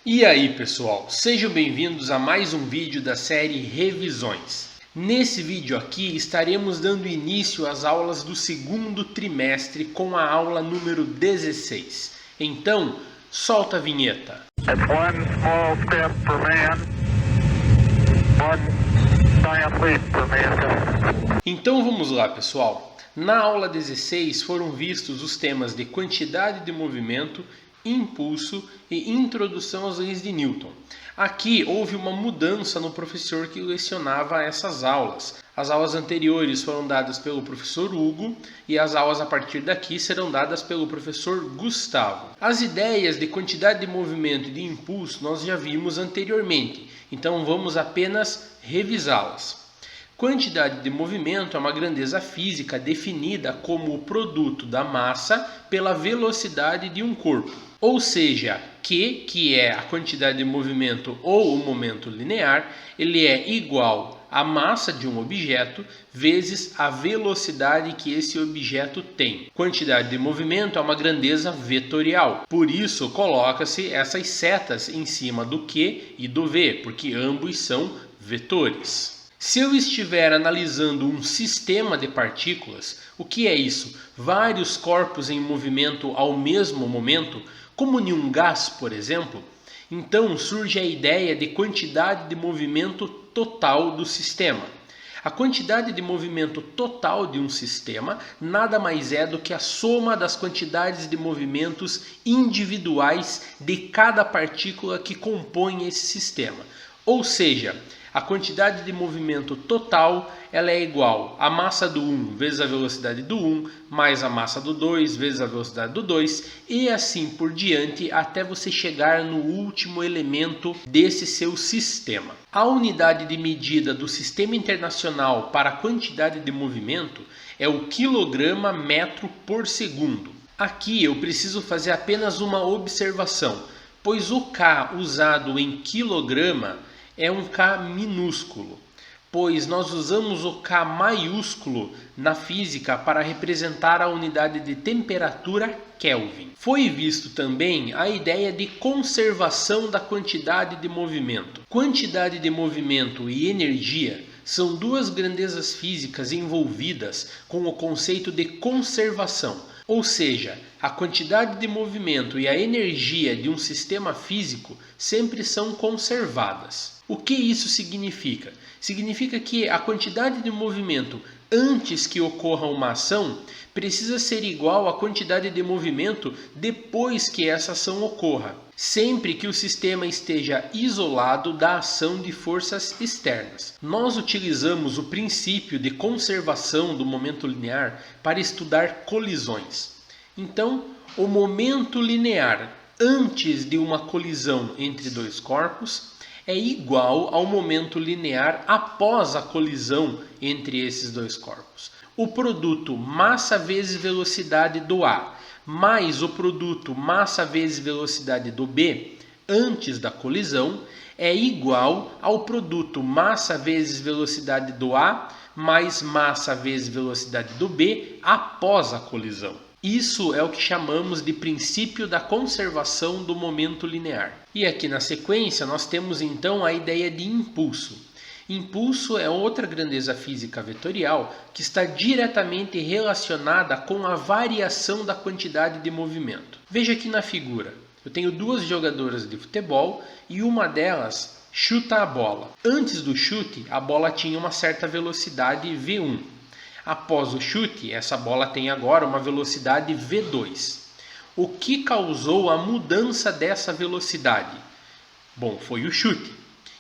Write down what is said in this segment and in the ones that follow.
E aí pessoal, sejam bem-vindos a mais um vídeo da série Revisões. Nesse vídeo aqui estaremos dando início às aulas do segundo trimestre com a aula número 16. Então, solta a vinheta. It's one small step for man, one giant leap for mankind. Então vamos lá pessoal. Na aula 16 foram vistos os temas de quantidade de movimento, impulso e introdução às leis de Newton. Aqui houve uma mudança no professor que lecionava essas aulas. As aulas anteriores foram dadas pelo professor Hugo e as aulas a partir daqui serão dadas pelo professor Gustavo. As ideias de quantidade de movimento e de impulso nós já vimos anteriormente, então vamos apenas revisá-las. Quantidade de movimento é uma grandeza física definida como o produto da massa pela velocidade de um corpo. Ou seja, Q, que é a quantidade de movimento ou o momento linear, ele é igual à massa de um objeto vezes a velocidade que esse objeto tem. Quantidade de movimento é uma grandeza vetorial. Por isso, coloca-se essas setas em cima do Q e do V, porque ambos são vetores. Se eu estiver analisando um sistema de partículas, o que é isso? Vários corpos em movimento ao mesmo momento, como em um gás, por exemplo, então surge a ideia de quantidade de movimento total do sistema. A quantidade de movimento total de um sistema nada mais é do que a soma das quantidades de movimentos individuais de cada partícula que compõe esse sistema. Ou seja, a quantidade de movimento total ela é igual à massa do 1 vezes a velocidade do 1, mais a massa do 2 vezes a velocidade do 2, e assim por diante até você chegar no último elemento desse seu sistema. A unidade de medida do Sistema Internacional para a quantidade de movimento é o quilograma metro por segundo. Aqui eu preciso fazer apenas uma observação, pois o K usado em quilograma é um K minúsculo, pois nós usamos o K maiúsculo na física para representar a unidade de temperatura Kelvin. Foi visto também a ideia de conservação da quantidade de movimento. Quantidade de movimento e energia são duas grandezas físicas envolvidas com o conceito de conservação. Ou seja, a quantidade de movimento e a energia de um sistema físico sempre são conservadas. O que isso significa? Significa que a quantidade de movimento antes que ocorra uma ação precisa ser igual à quantidade de movimento depois que essa ação ocorra, sempre que o sistema esteja isolado da ação de forças externas. Nós utilizamos o princípio de conservação do momento linear para estudar colisões. Então, o momento linear antes de uma colisão entre dois corpos é igual ao momento linear após a colisão entre esses dois corpos. O produto massa vezes velocidade do A mais o produto massa vezes velocidade do B antes da colisão é igual ao produto massa vezes velocidade do A mais massa vezes velocidade do B após a colisão. Isso é o que chamamos de princípio da conservação do momento linear. E aqui na sequência nós temos então a ideia de impulso. Impulso é outra grandeza física vetorial que está diretamente relacionada com a variação da quantidade de movimento. Veja aqui na figura, eu tenho duas jogadoras de futebol e uma delas chuta a bola. Antes do chute, a bola tinha uma certa velocidade V1. Após o chute, essa bola tem agora uma velocidade V2. O que causou a mudança dessa velocidade? Bom, foi o chute.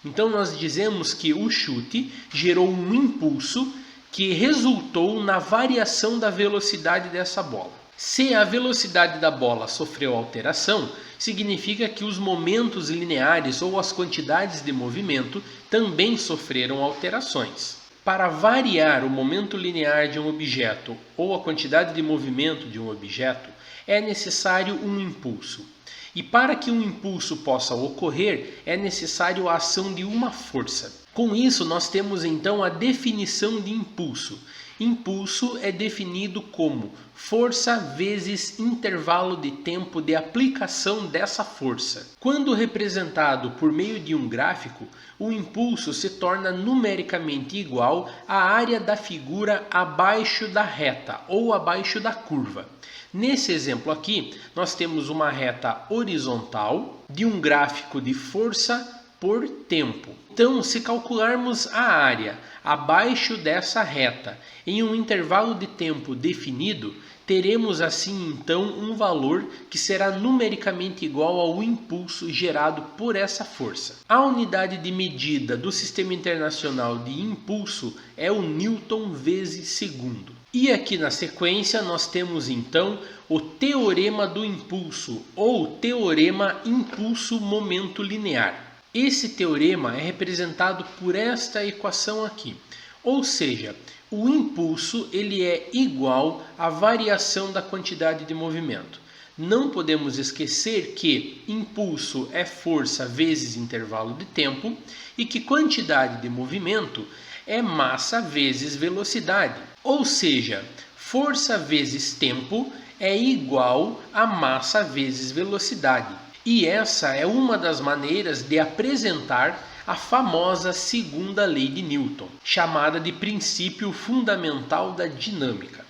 Então nós dizemos que o chute gerou um impulso que resultou na variação da velocidade dessa bola. Se a velocidade da bola sofreu alteração, significa que os momentos lineares ou as quantidades de movimento também sofreram alterações. Para variar o momento linear de um objeto ou a quantidade de movimento de um objeto, é necessário um impulso. E para que um impulso possa ocorrer, é necessário a ação de uma força. Com isso, nós temos então a definição de impulso. Impulso é definido como força vezes intervalo de tempo de aplicação dessa força. Quando representado por meio de um gráfico, o impulso se torna numericamente igual à área da figura abaixo da reta ou abaixo da curva. Nesse exemplo aqui, nós temos uma reta horizontal de um gráfico de força por tempo. Então, se calcularmos a área abaixo dessa reta em um intervalo de tempo definido, teremos assim então um valor que será numericamente igual ao impulso gerado por essa força. A unidade de medida do Sistema Internacional de Impulso é o Newton vezes segundo. E aqui na sequência nós temos então o teorema do impulso ou teorema impulso-momento linear. Esse teorema é representado por esta equação aqui, ou seja, o impulso ele é igual à variação da quantidade de movimento. Não podemos esquecer que impulso é força vezes intervalo de tempo e que quantidade de movimento é massa vezes velocidade. Ou seja, força vezes tempo é igual a massa vezes velocidade. E essa é uma das maneiras de apresentar a famosa segunda lei de Newton, chamada de princípio fundamental da dinâmica.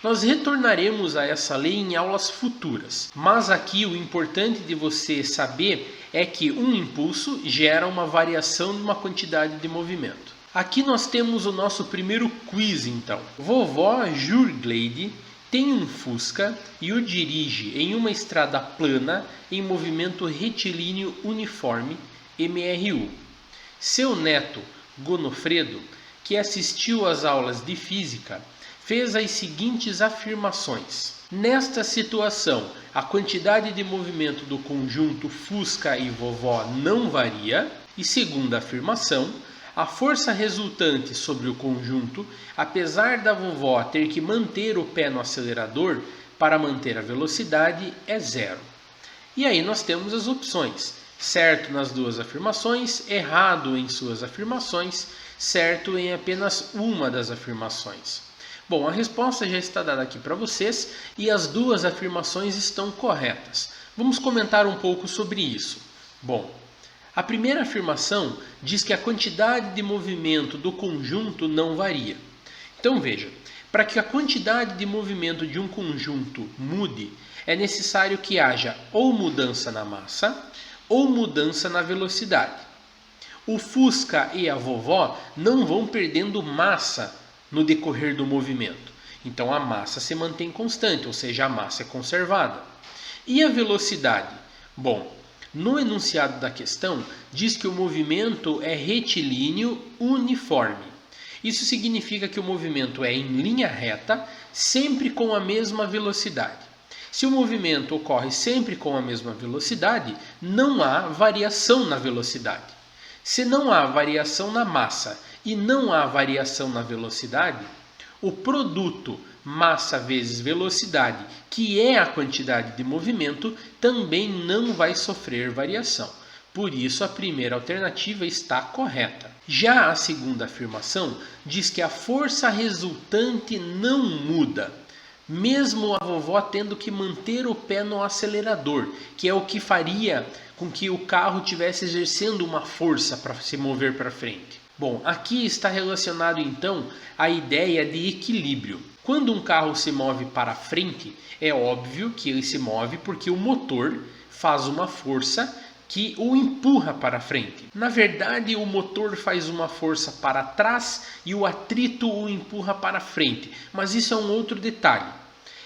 Nós retornaremos a essa lei em aulas futuras, mas aqui o importante de você saber é que um impulso gera uma variação de uma quantidade de movimento. Aqui nós temos o nosso primeiro quiz então. Vovó Jurglade tem um Fusca e o dirige em uma estrada plana em movimento retilíneo uniforme, MRU. Seu neto, Gonofredo, que assistiu às aulas de física, fez as seguintes afirmações. Nesta situação, a quantidade de movimento do conjunto Fusca e vovó não varia. E segunda afirmação, a força resultante sobre o conjunto, apesar da vovó ter que manter o pé no acelerador para manter a velocidade, é zero. E aí nós temos as opções: certo nas duas afirmações, errado em suas afirmações, certo em apenas uma das afirmações. Bom, a resposta já está dada aqui para vocês e as duas afirmações estão corretas. Vamos comentar um pouco sobre isso. Bom, a primeira afirmação diz que a quantidade de movimento do conjunto não varia. Então veja, para que a quantidade de movimento de um conjunto mude, é necessário que haja ou mudança na massa ou mudança na velocidade. O Fusca e a vovó não vão perdendo massa no decorrer do movimento. Então a massa se mantém constante, ou seja, a massa é conservada. E a velocidade? Bom, no enunciado da questão, diz que o movimento é retilíneo uniforme. Isso significa que o movimento é em linha reta, sempre com a mesma velocidade. Se o movimento ocorre sempre com a mesma velocidade, não há variação na velocidade. Se não há variação na massa e não há variação na velocidade, o produto massa vezes velocidade, que é a quantidade de movimento, também não vai sofrer variação. Por isso, a primeira alternativa está correta. Já a segunda afirmação diz que a força resultante não muda, mesmo a vovó tendo que manter o pé no acelerador, que é o que faria com que o carro estivesse exercendo uma força para se mover para frente. Bom, aqui está relacionado então a ideia de equilíbrio. Quando um carro se move para frente, é óbvio que ele se move porque o motor faz uma força que o empurra para frente. Na verdade, o motor faz uma força para trás e o atrito o empurra para frente, mas isso é um outro detalhe.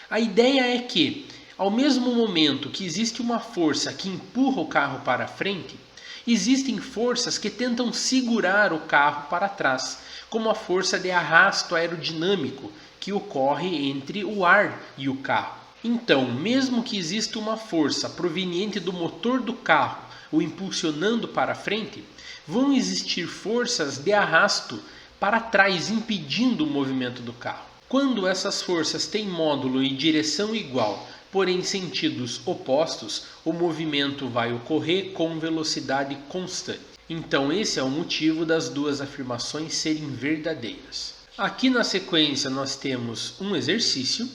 A ideia é que, ao mesmo momento que existe uma força que empurra o carro para frente, existem forças que tentam segurar o carro para trás, como a força de arrasto aerodinâmico que ocorre entre o ar e o carro. Então, mesmo que exista uma força proveniente do motor do carro o impulsionando para frente, vão existir forças de arrasto para trás impedindo o movimento do carro. Quando essas forças têm módulo e direção igual, porém sentidos opostos, o movimento vai ocorrer com velocidade constante. Então esse é o motivo das duas afirmações serem verdadeiras. Aqui na sequência nós temos um exercício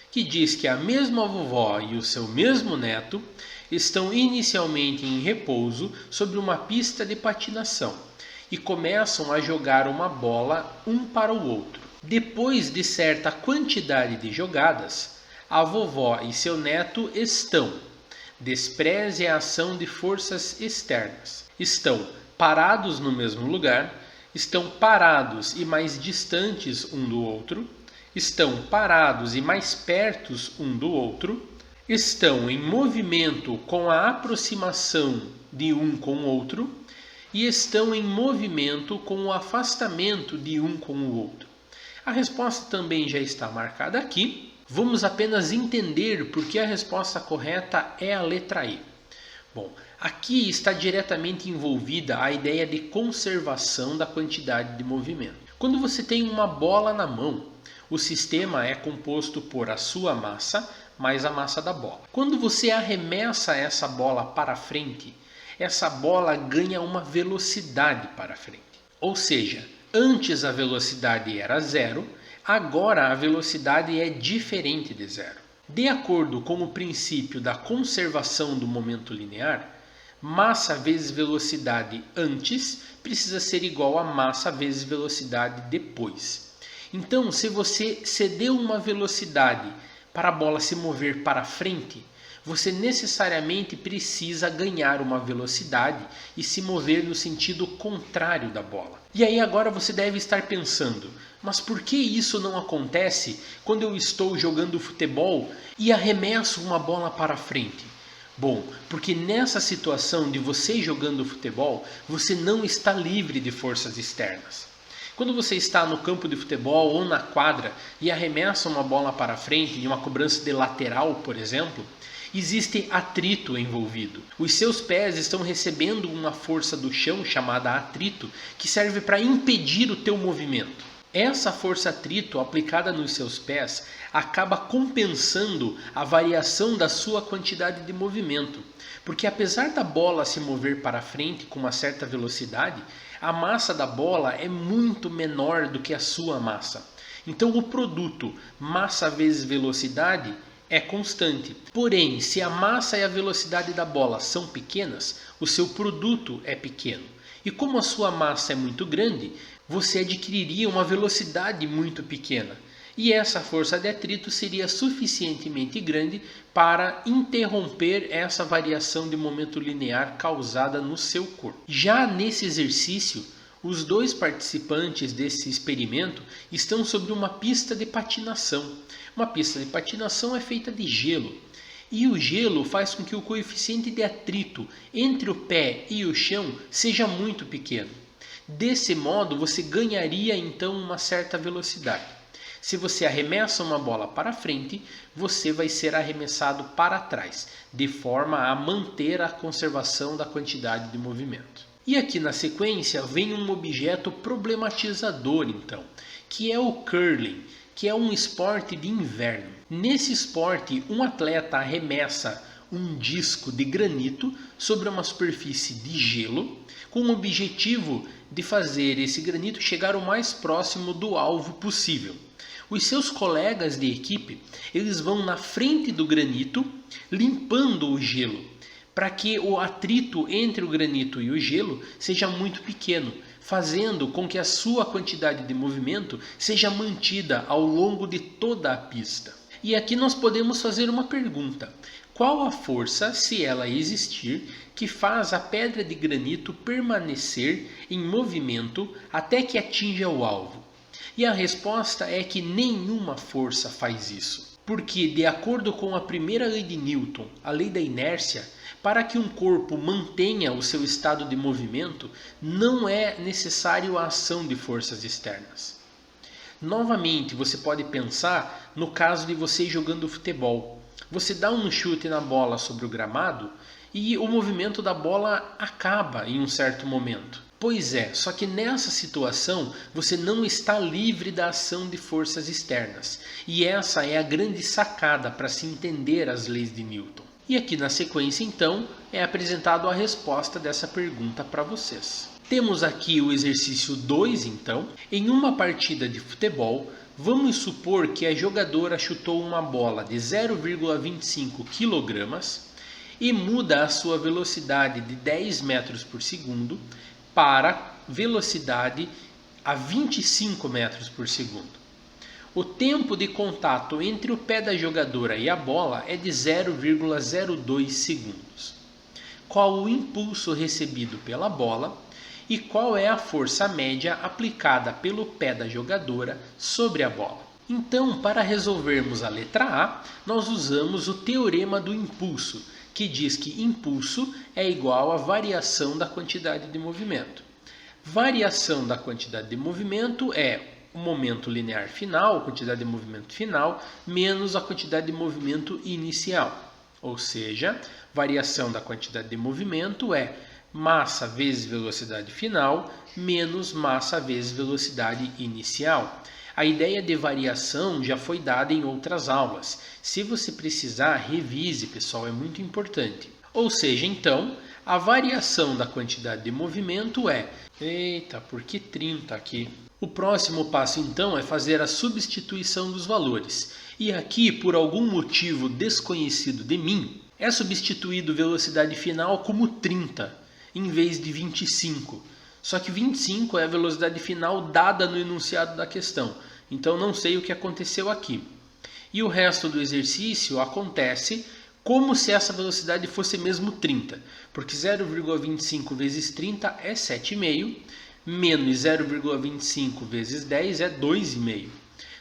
que diz que a mesma vovó e o seu mesmo neto estão inicialmente em repouso sobre uma pista de patinação e começam a jogar uma bola um para o outro. Depois de certa quantidade de jogadas, a vovó e seu neto estão, despreze a ação de forças externas, estão parados no mesmo lugar, estão parados e mais distantes um do outro, estão parados e mais pertos um do outro, estão em movimento com a aproximação de um com o outro e estão em movimento com o afastamento de um com o outro. A resposta também já está marcada aqui. Vamos apenas entender por que a resposta correta é a letra E. Bom, aqui está diretamente envolvida a ideia de conservação da quantidade de movimento. Quando você tem uma bola na mão, o sistema é composto por a sua massa mais a massa da bola. Quando você arremessa essa bola para frente, essa bola ganha uma velocidade para frente. Ou seja, antes a velocidade era zero, agora a velocidade é diferente de zero. De acordo com o princípio da conservação do momento linear, massa vezes velocidade antes precisa ser igual a massa vezes velocidade depois. Então, se você cedeu uma velocidade para a bola se mover para frente, você necessariamente precisa ganhar uma velocidade e se mover no sentido contrário da bola. E aí agora você deve estar pensando, mas por que isso não acontece quando eu estou jogando futebol e arremesso uma bola para frente? Bom, porque nessa situação de você jogando futebol, você não está livre de forças externas. Quando você está no campo de futebol ou na quadra e arremessa uma bola para frente em uma cobrança de lateral, por exemplo, existe atrito envolvido. Os seus pés estão recebendo uma força do chão chamada atrito que serve para impedir o teu movimento. Essa força atrito aplicada nos seus pés acaba compensando a variação da sua quantidade de movimento, porque apesar da bola se mover para frente com uma certa velocidade, a massa da bola é muito menor do que a sua massa. Então o produto massa vezes velocidade é constante. Porém, se a massa e a velocidade da bola são pequenas, o seu produto é pequeno. E como a sua massa é muito grande, você adquiriria uma velocidade muito pequena. E essa força de atrito seria suficientemente grande para interromper essa variação de momento linear causada no seu corpo. Já nesse exercício, os dois participantes desse experimento estão sobre uma pista de patinação. Uma pista de patinação é feita de gelo. E o gelo faz com que o coeficiente de atrito entre o pé e o chão seja muito pequeno. Desse modo, você ganharia então uma certa velocidade. Se você arremessa uma bola para frente, você vai ser arremessado para trás, de forma a manter a conservação da quantidade de movimento. E aqui na sequência vem um objeto problematizador então, que é o curling, que é um esporte de inverno. Nesse esporte, um atleta arremessa um disco de granito sobre uma superfície de gelo, com o objetivo de fazer esse granito chegar o mais próximo do alvo possível. Os seus colegas de equipe, eles vão na frente do granito, limpando o gelo, para que o atrito entre o granito e o gelo seja muito pequeno, fazendo com que a sua quantidade de movimento seja mantida ao longo de toda a pista. E aqui nós podemos fazer uma pergunta: qual a força, se ela existir, que faz a pedra de granito permanecer em movimento até que atinja o alvo? E a resposta é que nenhuma força faz isso. Porque, de acordo com a primeira lei de Newton, a lei da inércia, para que um corpo mantenha o seu estado de movimento, não é necessário a ação de forças externas. Novamente, você pode pensar no caso de você jogando futebol. Você dá um chute na bola sobre o gramado e o movimento da bola acaba em um certo momento. Pois é, só que nessa situação você não está livre da ação de forças externas. E essa é a grande sacada para se entender as leis de Newton. E aqui na sequência, então, é apresentado a resposta dessa pergunta para vocês. Temos aqui o exercício 2, então. Em uma partida de futebol, vamos supor que a jogadora chutou uma bola de 0,25 kg e muda a sua velocidade de 10 metros por segundo para velocidade a 25 metros por segundo. O tempo de contato entre o pé da jogadora e a bola é de 0,02 segundos. Qual o impulso recebido pela bola e qual é a força média aplicada pelo pé da jogadora sobre a bola? Então, para resolvermos a letra A, nós usamos o teorema do impulso, que diz que impulso é igual à variação da quantidade de movimento. Variação da quantidade de movimento é o momento linear final, a quantidade de movimento final, menos a quantidade de movimento inicial. Ou seja, variação da quantidade de movimento é massa vezes velocidade final, menos massa vezes velocidade inicial. A ideia de variação já foi dada em outras aulas. Se você precisar, revise, pessoal, é muito importante. Ou seja, então, a variação da quantidade de movimento é... Eita, por que 30 aqui? O próximo passo, então, é fazer a substituição dos valores. E aqui, por algum motivo desconhecido de mim, é substituído velocidade final como 30, em vez de 25. Só que 25 é a velocidade final dada no enunciado da questão. Então, não sei o que aconteceu aqui. E o resto do exercício acontece como se essa velocidade fosse mesmo 30. Porque 0,25 vezes 30 é 7,5. Menos 0,25 vezes 10 é 2,5.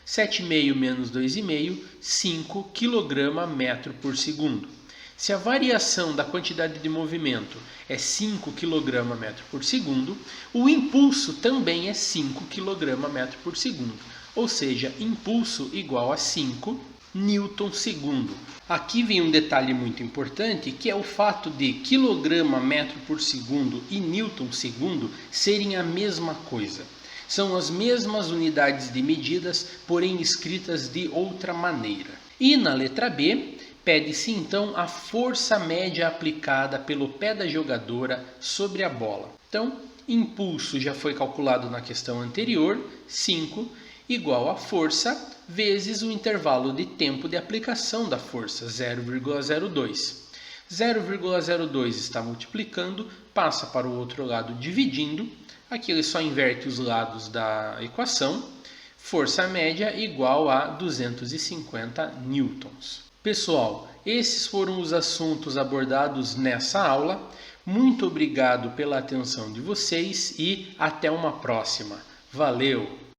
7,5 menos 2,5, 5 kg/metro por segundo. Se a variação da quantidade de movimento é 5 kg/metro por segundo, o impulso também é 5 kg/metro por segundo. Ou seja, impulso igual a 5 Newton-segundo. Aqui vem um detalhe muito importante, que é o fato de quilograma-metro por segundo e Newton-segundo serem a mesma coisa. São as mesmas unidades de medidas, porém escritas de outra maneira. E na letra B, pede-se então a força média aplicada pelo pé da jogadora sobre a bola. Então, impulso já foi calculado na questão anterior, 5, igual a força vezes o intervalo de tempo de aplicação da força, 0,02. 0,02 está multiplicando, passa para o outro lado dividindo. Aqui ele só inverte os lados da equação. Força média igual a 250 newtons. Pessoal, esses foram os assuntos abordados nessa aula. Muito obrigado pela atenção de vocês e até uma próxima. Valeu!